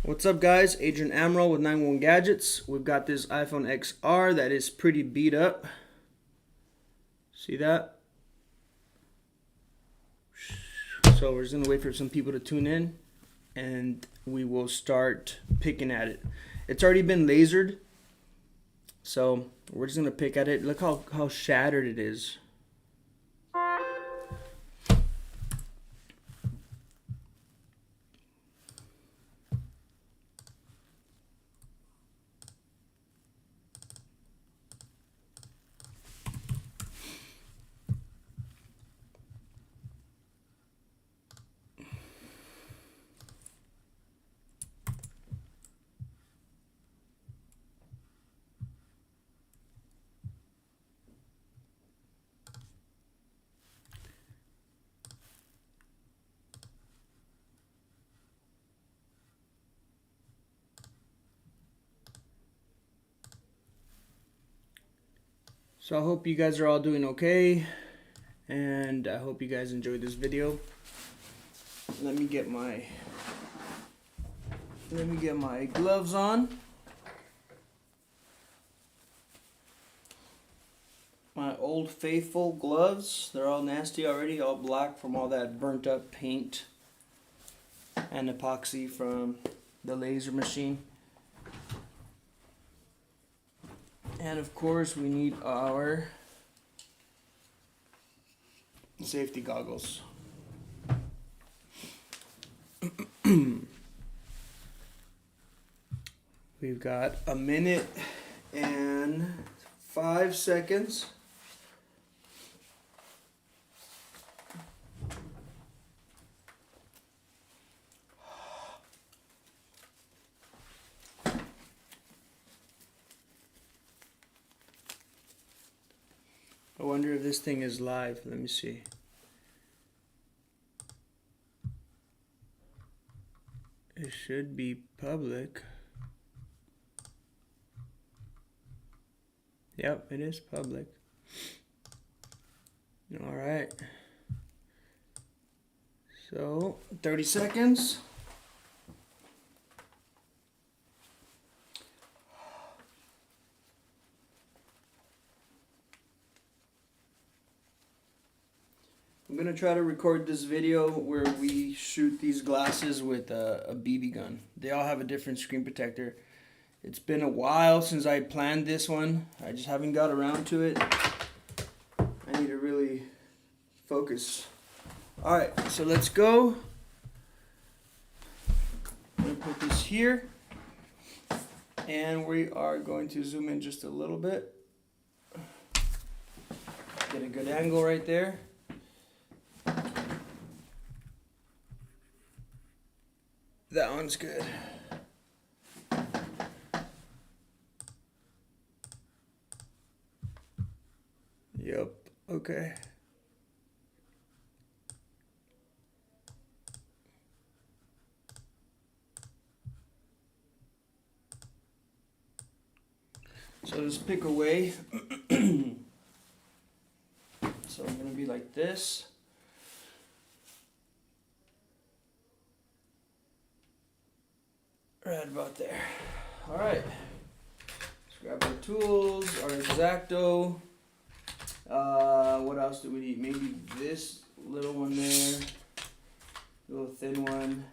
What's up, guys? Adrian Amaral with 91 Gadgets. We've got this iPhone XR that is pretty beat up. See that? So we're just gonna wait for some people to tune in and we will start picking at it. It's already been lasered, so we're just gonna pick at it. Look how shattered it is. So I hope you guys are all doing okay, and I hope you guys enjoyed this video. Let me get my gloves on. My old faithful gloves. They're all nasty already, all black from all that burnt up paint and epoxy from the laser machine. And of course we need our safety goggles. We've got a minute and 5 seconds. I wonder if this thing is live. Let me see. It should be public. Yep, it is public. All right. So, 30 seconds. I'm gonna try to record this video where we shoot these glasses with a BB gun. They all have a different screen protector. It's been a while since I planned this one. I just haven't got around to it. I need to really focus. Alright, so let's go. I'm gonna put this here. And we are going to zoom in just a little bit. Get a good angle right there. That one's good. Yep, okay. So just pick away. So I'm gonna be like this. Right about there. Alright. Let's grab our tools, our X-Acto. What else do we need? Maybe this little one there. Little thin one.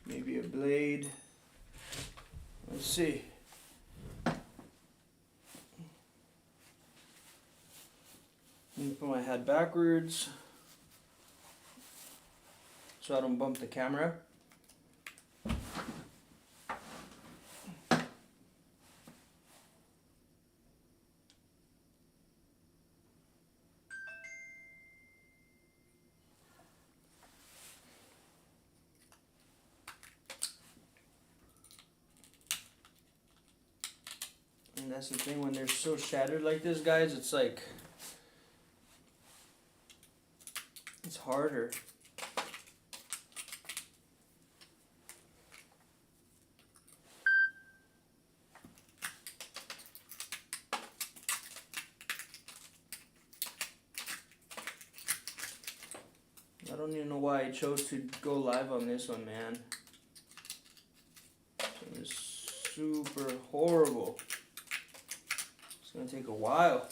Maybe a blade. Let's see. Let me put my head backwards so I don't bump the camera. And that's the thing, when they're so shattered like this, guys, it's like, it's harder. I don't even know why I chose to go live on this one, man. is super horrible. It's gonna take a while.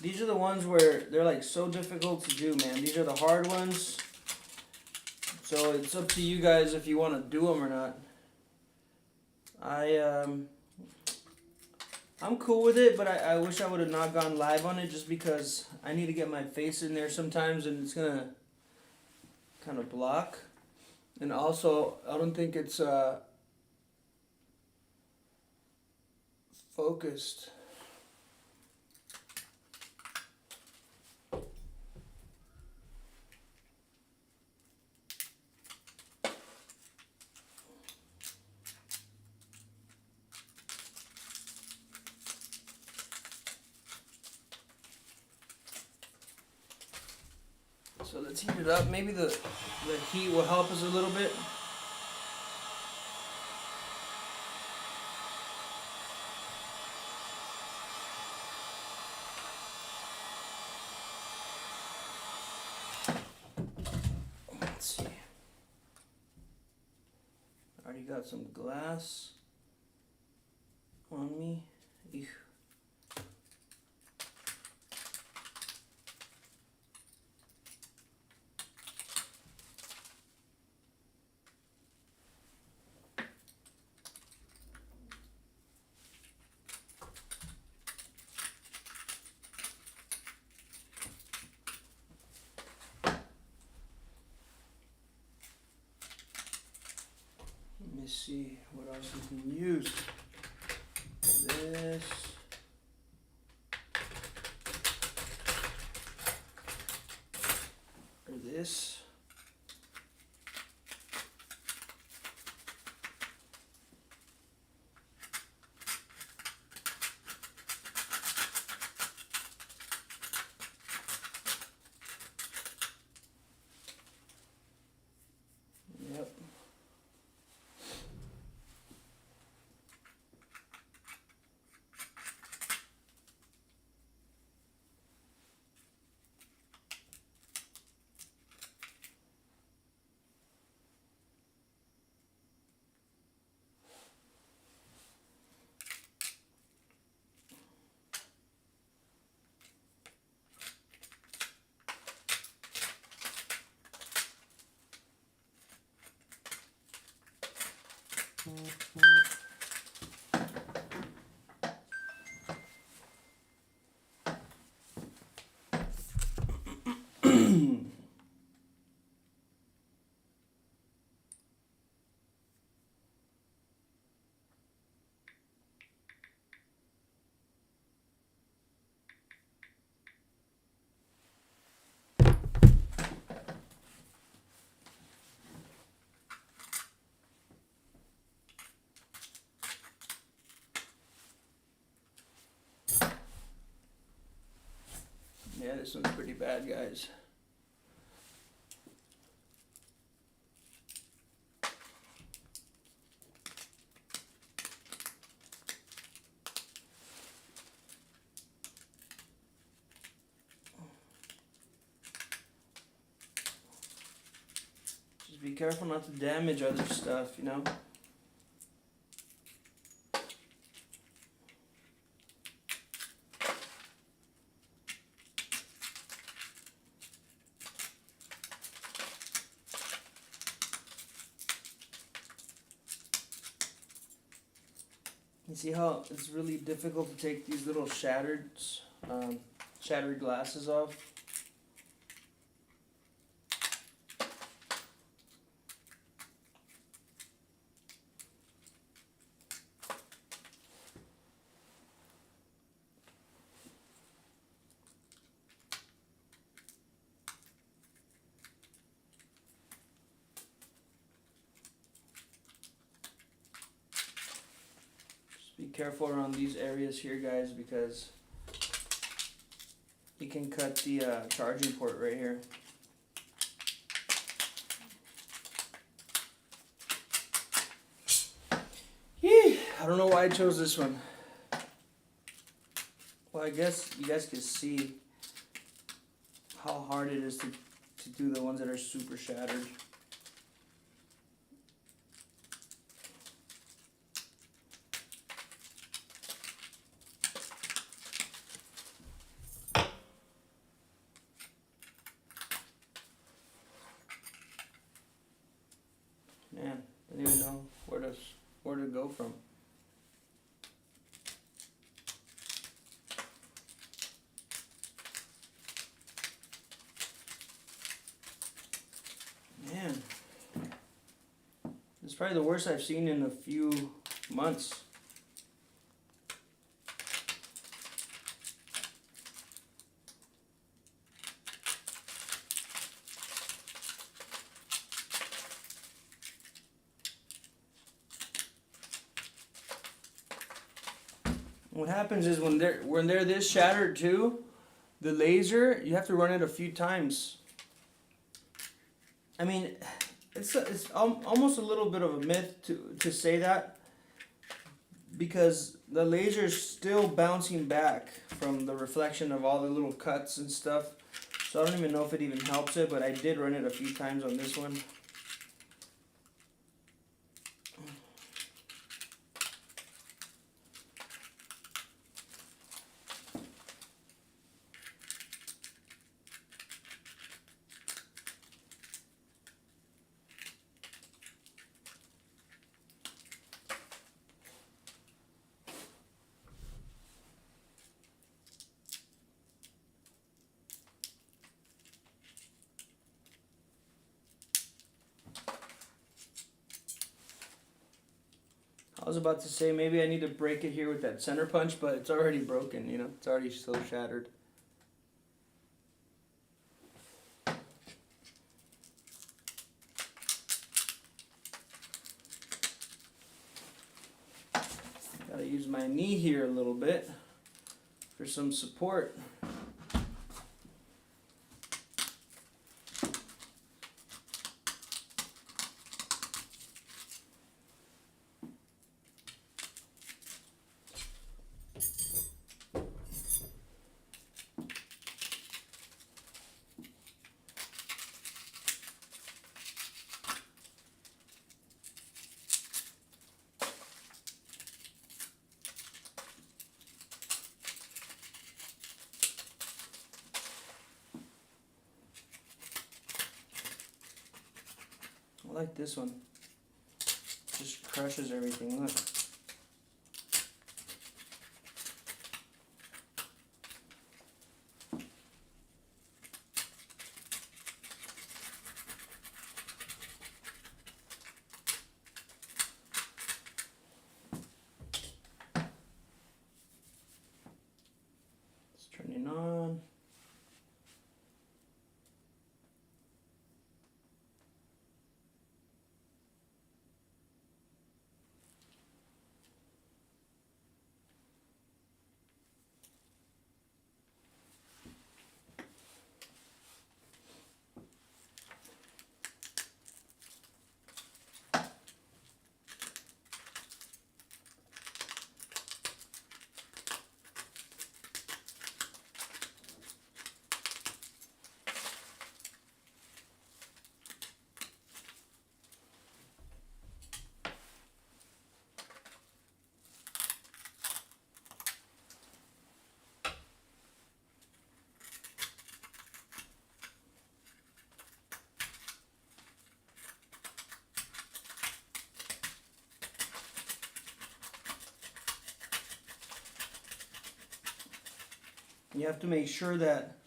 These are the ones where they're like so difficult to do, man. These are the hard ones. So it's up to you guys if you want to do them or not. I'm cool with it, but I wish I would have not gone live on it just because I need to get my face in there sometimes and it's gonna kind of block. And also, I don't think it's focused. So let's heat it up. Maybe the heat will help us a little bit. Let's see. Already got some glass on me. Ew. Let me see what else we can use. This. Or this. Yep. Yeah, this one's pretty bad, guys. Just be careful not to damage other stuff, you know? You see how it's really difficult to take these little shattered glasses off? Be careful around these areas here, guys, because you can cut the charging port right here. I don't know why I chose this one. Well, I guess you guys can see how hard it is to do the ones that are super shattered. Man, I don't even know where to go from. Man, it's probably the worst I've seen in a few months. What happens is when they're this shattered too, the laser, you have to run it a few times. I mean, it's almost a little bit of a myth to say that, because the laser is still bouncing back from the reflection of all the little cuts and stuff. So I don't even know if it even helps it, but I did run it a few times on this one. I was about to say maybe I need to break it here with that center punch, but it's already broken, you know, it's already so shattered. Gotta use my knee here a little bit for some support. I like this one. Just crushes everything, look. It's turning on. You have to make sure that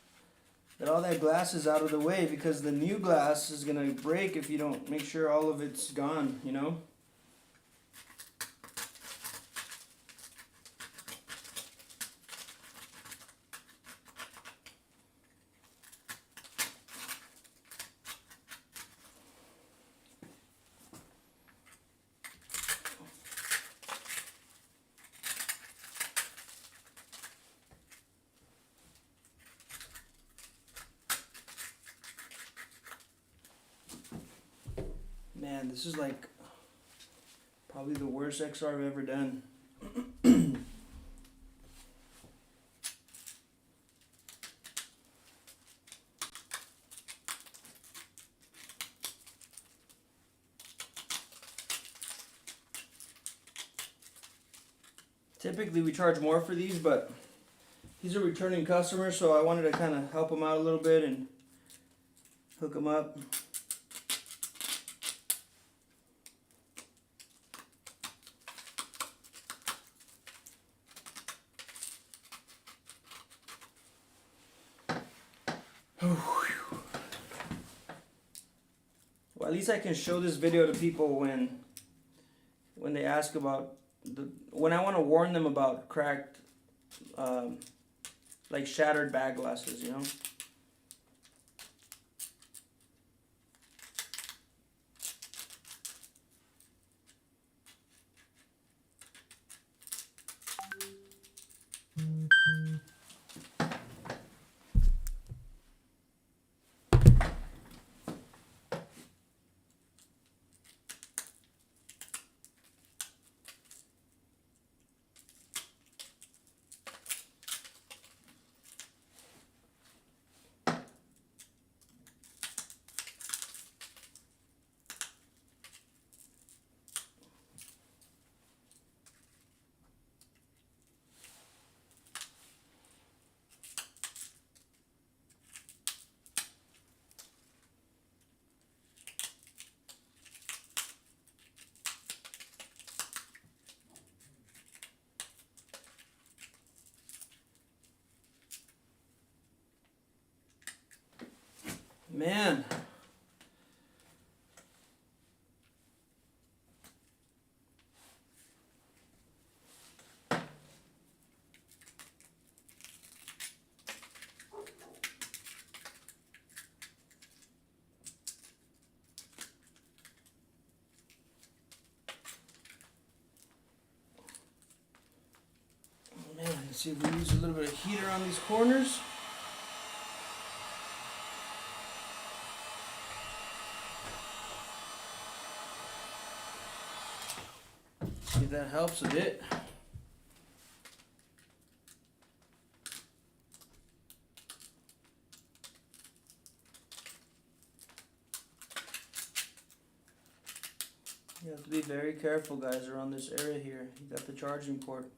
all that glass is out of the way, because the new glass is going to break if you don't make sure all of it's gone, you know? Man, this is like probably the worst XR I've ever done. Typically we charge more for these, but he's a returning customer, so I wanted to kind of help him out a little bit and hook him up. Well, at least I can show this video to people when they ask about when I want to warn them about cracked, like shattered bag glasses, you know. Man. Let's see if we use a little bit of heater on these corners. See if that helps a bit. You have to be very careful, guys, around this area here. You got the charging port.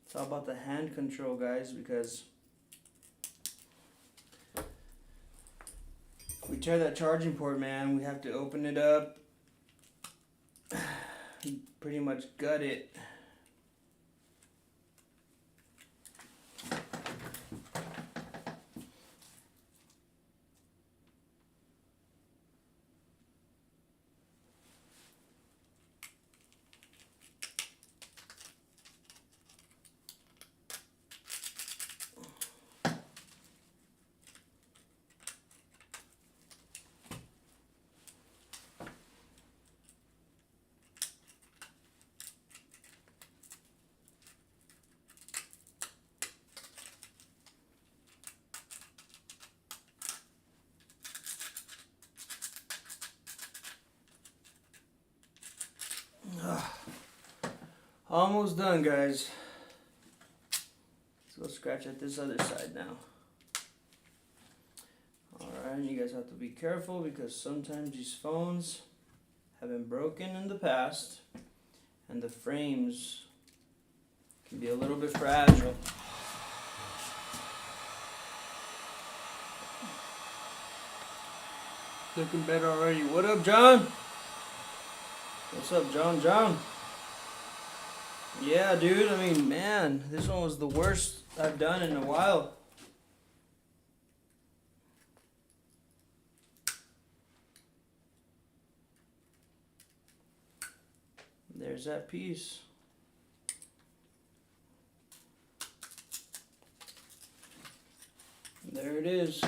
It's all about the hand control, guys, because if we tear that charging port, man, we have to open it up, pretty much gut it. Almost done, guys. Let's go scratch at this other side now. Alright, you guys have to be careful because sometimes these phones have been broken in the past and the frames can be a little bit fragile. Looking better already. What up, John? What's up, John? Yeah, dude. I mean, man, this one was the worst I've done in a while. There's that piece. There it is.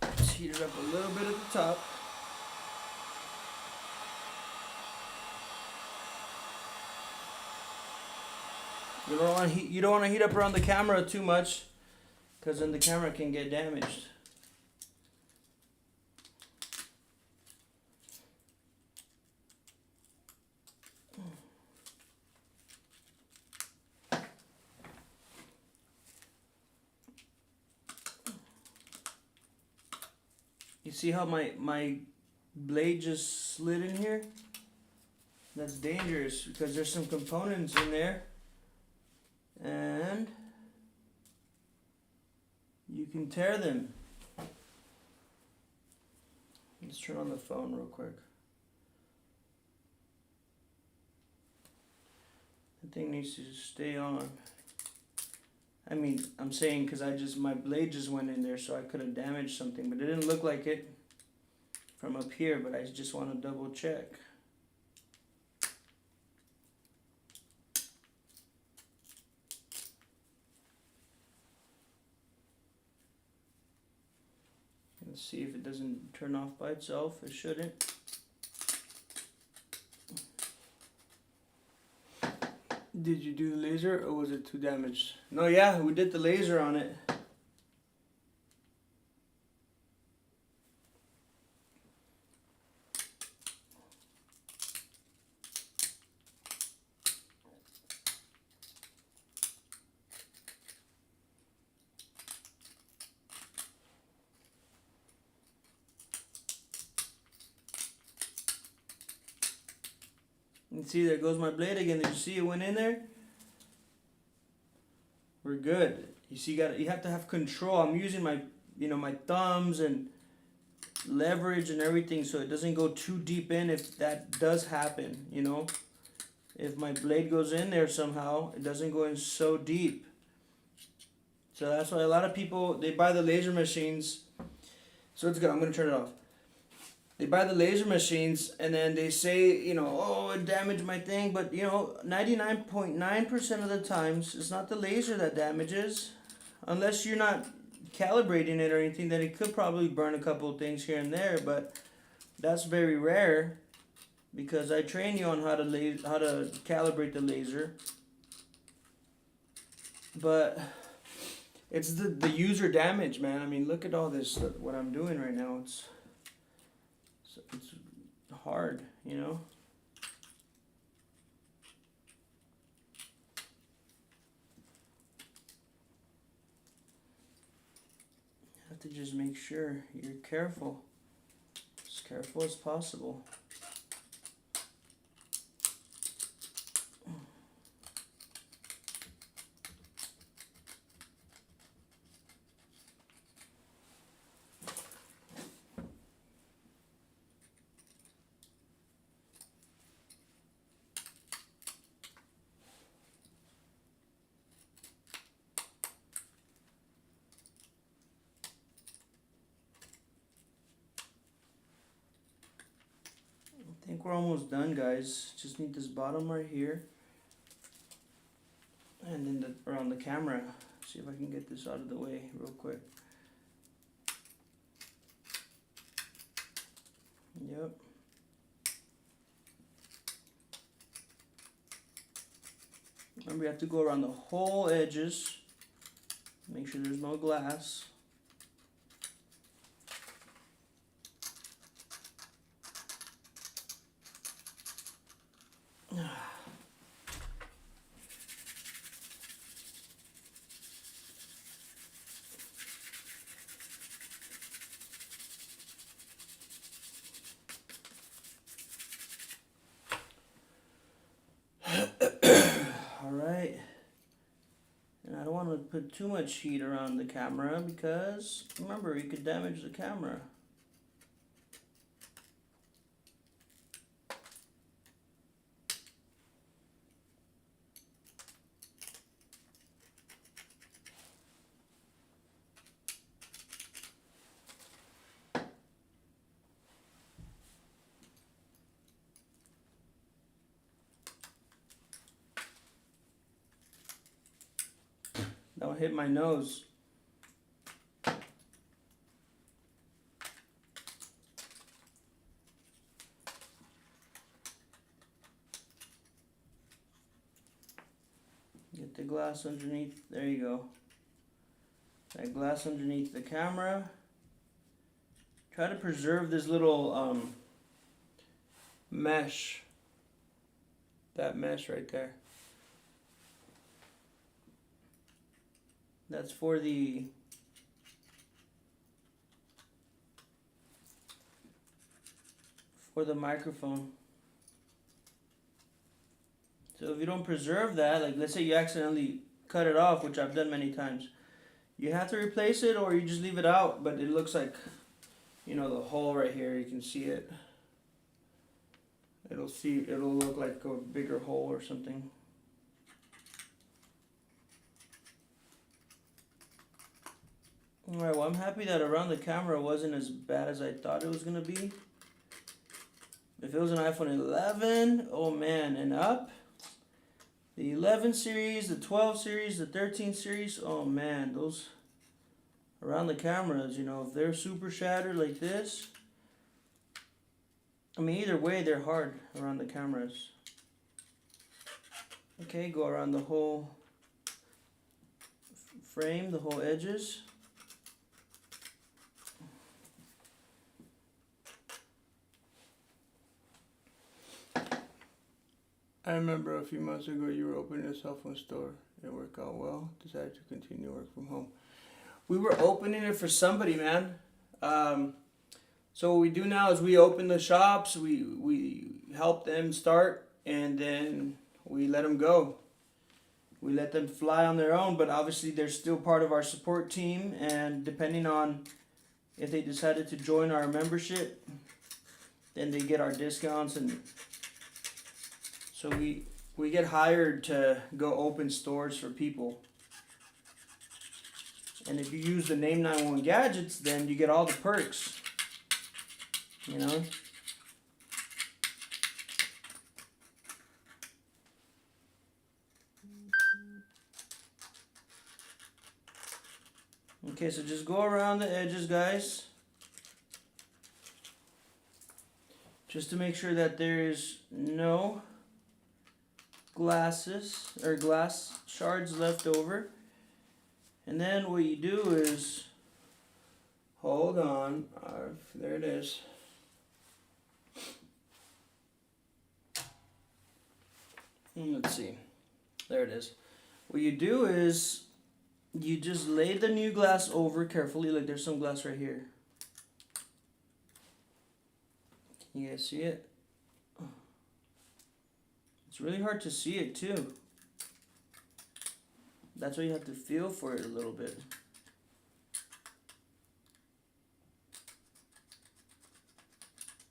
Let's heat it up a little bit at the top. You don't want to heat up around the camera too much, because then the camera can get damaged. You see how my blade just slid in here? That's dangerous because there's some components in there, and you can tear them. Let's turn on the phone real quick. The thing needs to stay on. I mean, I'm saying because my blade just went in there, so I could have damaged something, but it didn't look like it from up here, but I just want to double check. Let's see if it doesn't turn off by itself. It shouldn't. Did you do the laser or was it too damaged? No, yeah, we did the laser on it. And see, there goes my blade again. Did you see it went in there? We're good. You see, you have to have control. I'm using my thumbs and leverage and everything, so it doesn't go too deep in. If that does happen, if my blade goes in there somehow, it doesn't go in so deep. So that's why a lot of people, they buy the laser machines. So it's good. I'm gonna turn it off. They buy the laser machines and then they say, oh, it damaged my thing. But, 99.9% of the times, it's not the laser that damages. Unless you're not calibrating it or anything, then it could probably burn a couple of things here and there. But that's very rare because I train you on how to calibrate the laser. But it's the user damage, man. I mean, look at all this, what I'm doing right now. It's hard, You have to just make sure you're careful. As careful as possible. I think we're almost done, guys. Just need this bottom right here. And then around the camera. See if I can get this out of the way real quick. Yep. Remember, you have to go around the whole edges. Make sure there's no glass. want to put too much heat around the camera because, remember, you could damage the camera. That one hit my nose. Get the glass underneath. There you go. That glass underneath the camera. Try to preserve this little mesh. That mesh right there. That's for the microphone. So if you don't preserve that, like let's say you accidentally cut it off, which I've done many times, you have to replace it or you just leave it out, but it looks like, you know, the hole right here, you can see it. It'll look like a bigger hole or something. Alright, well I'm happy that around the camera wasn't as bad as I thought it was going to be. If it was an iPhone 11, oh man, and up, the 11 series, the 12 series, the 13 series, oh man, those around the cameras, you know, if they're super shattered like this, I mean either way they're hard around the cameras. Okay, go around the whole frame, the whole edges. I remember a few months ago you were opening a cell phone store. It worked out well. Decided to continue work from home. We were opening it for somebody, man. So what we do now is we open the shops, we help them start, and then we let them go. We let them fly on their own, but obviously they're still part of our support team, and depending on if they decided to join our membership, then they get our discounts, and so we get hired to go open stores for people. And if you use the name 911 Gadgets, then you get all the perks. You know? Okay, so just go around the edges, guys. Just to make sure that there's no glass shards left over. And then what you do is, hold on, there it is. Let's see, there it is. What you do is, you just lay the new glass over carefully, like there's some glass right here. Can you guys see it? It's really hard to see it too. That's why you have to feel for it a little bit.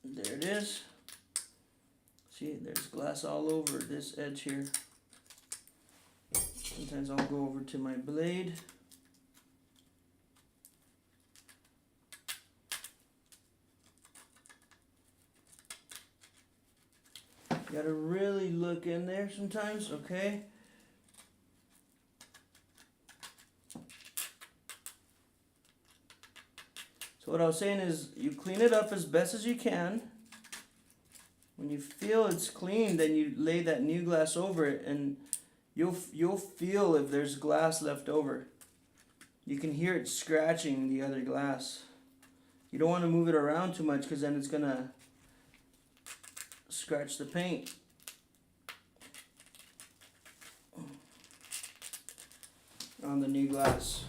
There it is. See, there's glass all over this edge here. Sometimes I'll go over to my blade. You gotta really look in there sometimes, okay? So what I was saying is you clean it up as best as you can. When you feel it's clean, then you lay that new glass over it, and you'll feel if there's glass left over. You can hear it scratching the other glass. You don't want to move it around too much because then it's gonna scratch the paint. On the new glass.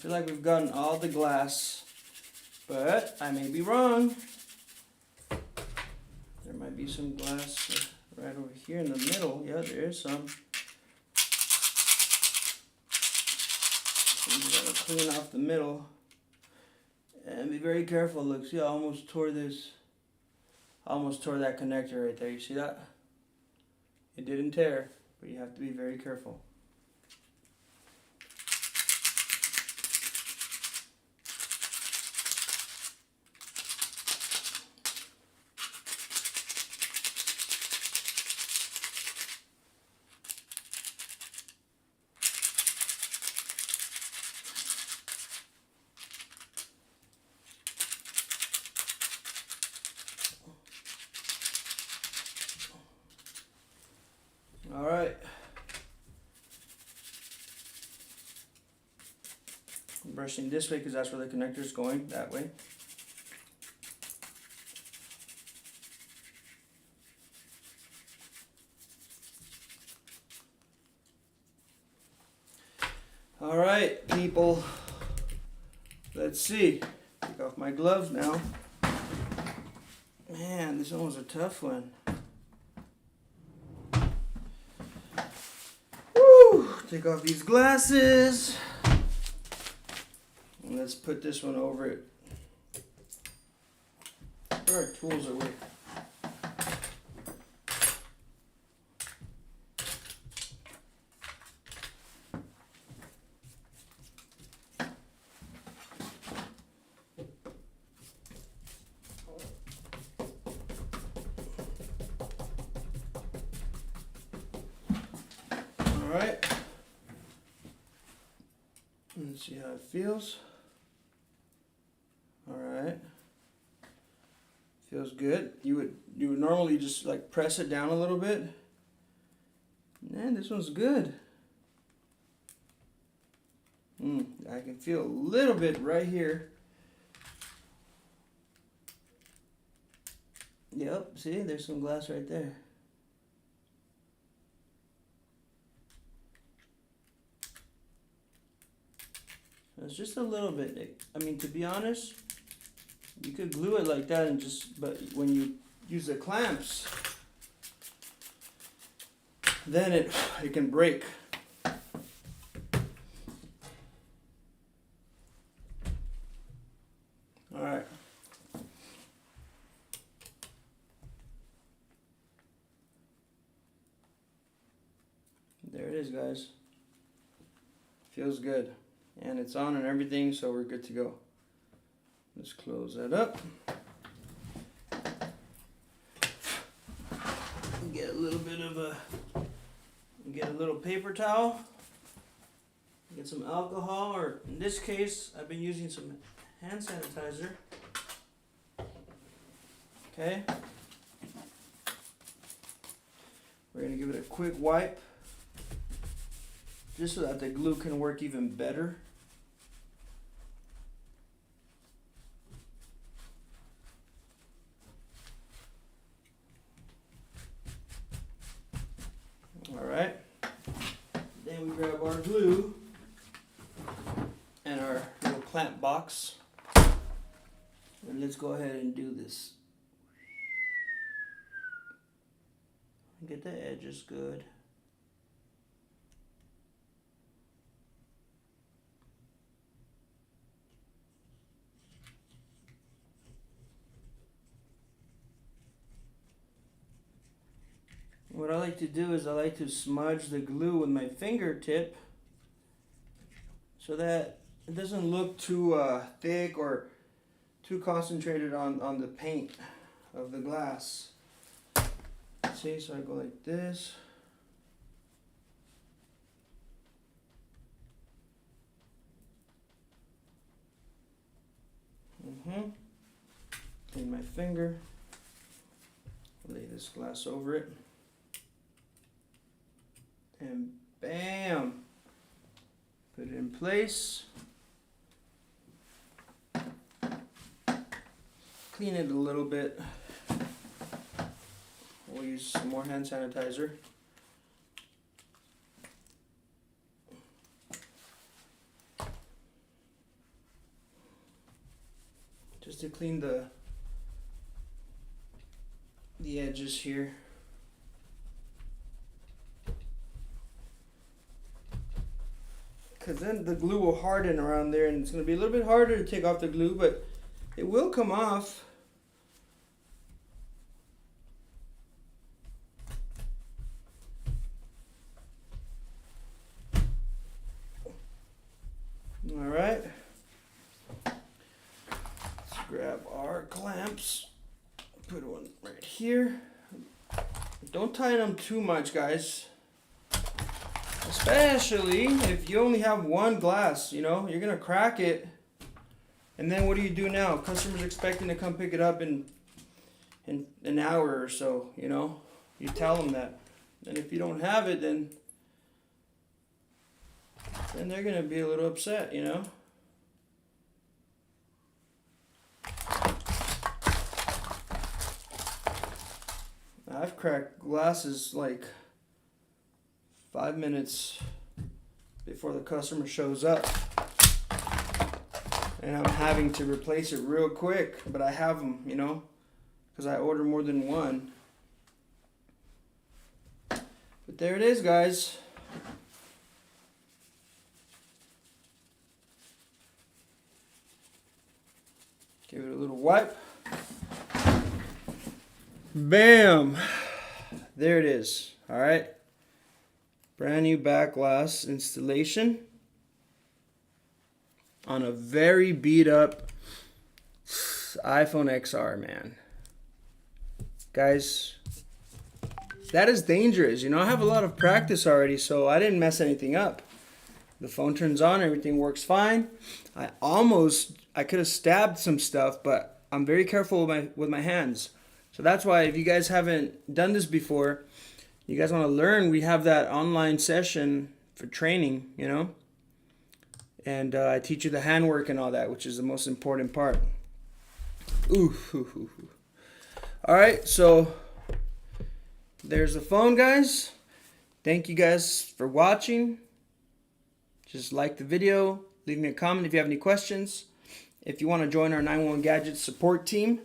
feel like we've gotten all the glass, but I may be wrong. There might be some glass right over here in the middle. Yeah, there is some. So you gotta clean off the middle. And be very careful. Look, see, I almost tore this. I almost tore that connector right there. You see that? It didn't tear, but you have to be very careful. All right. I'm brushing this way because that's where the connector is going, that way. All right, people. Let's see. Take off my gloves now. Man, this one was a tough one. Take off these glasses. And let's put this one over it. Where our tools are with. All right. Let's see how it feels. All right. Feels good. You would normally just like press it down a little bit. Man, this one's good. I can feel a little bit right here. Yep, see, there's some glass right there. It's just a little bit. I mean, to be honest, you could glue it like that and just, but when you use the clamps, then it can break. All right. There it is, guys. Feels good. And it's on and everything, so we're good to go. Let's close that up. Get a little bit of get a little paper towel. Get some alcohol, or in this case, I've been using some hand sanitizer. Okay. We're gonna give it a quick wipe, just so that the glue can work even better. All right. Then we grab our glue and our little clamp box, and let's go ahead and do this. Get the edges good. What I like to do is I like to smudge the glue with my fingertip so that it doesn't look too thick or too concentrated on the paint of the glass. See, so I go like this. Clean my finger. Lay this glass over it. And bam! Put it in place. Clean it a little bit. We'll use some more hand sanitizer. to clean the edges here. Because then the glue will harden around there, and it's going to be a little bit harder to take off the glue, but it will come off. All right. Let's grab our clamps. Put one right here. Don't tighten them too much, guys. Especially if you only have one glass, you know, you're gonna crack it. And then what do you do now? Customers expecting to come pick it up in an hour or so, you know. You tell them that. And if you don't have it, then they're gonna be a little upset, you know. I've cracked glasses like 5 minutes before the customer shows up, and I'm having to replace it real quick, but I have them, you know, because I order more than one. But there it is, guys. Give it a little wipe. Bam! There it is. All right. Brand new back glass installation on a very beat up iPhone XR, man. Guys, that is dangerous. You know, I have a lot of practice already, so I didn't mess anything up. The phone turns on, everything works fine. I could have stabbed some stuff, but I'm very careful with my hands. So that's why, if you guys haven't done this before, you guys want to learn, we have that online session for training, you know. And I teach you the handwork and all that, which is the most important part. Ooh. All right, so there's the phone, guys. Thank you guys for watching. Just like the video, leave me a comment if you have any questions. If you want to join our 911 Gadgets support team,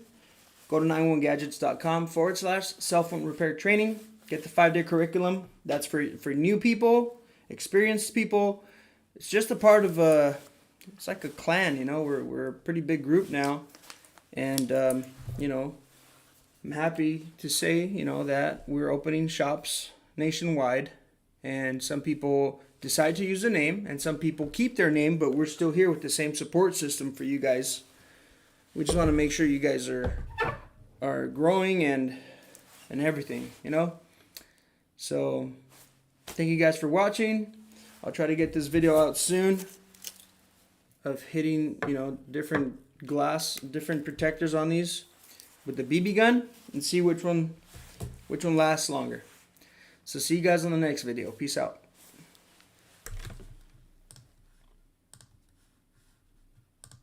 go to 911gadgets.com/cell phone repair training. Get the 5-day curriculum. That's for new people, experienced people. It's just a part of it's like a clan, you know. We're a pretty big group now. And, you know, I'm happy to say, you know, that we're opening shops nationwide. And some people decide to use a name, and some people keep their name, but we're still here with the same support system for you guys. We just want to make sure you guys are growing and everything, you know. So thank you guys for watching. I'll try to get this video out soon of hitting, you know, different protectors on these with the BB gun, and see which one lasts longer. So see you guys on the next video. Peace out.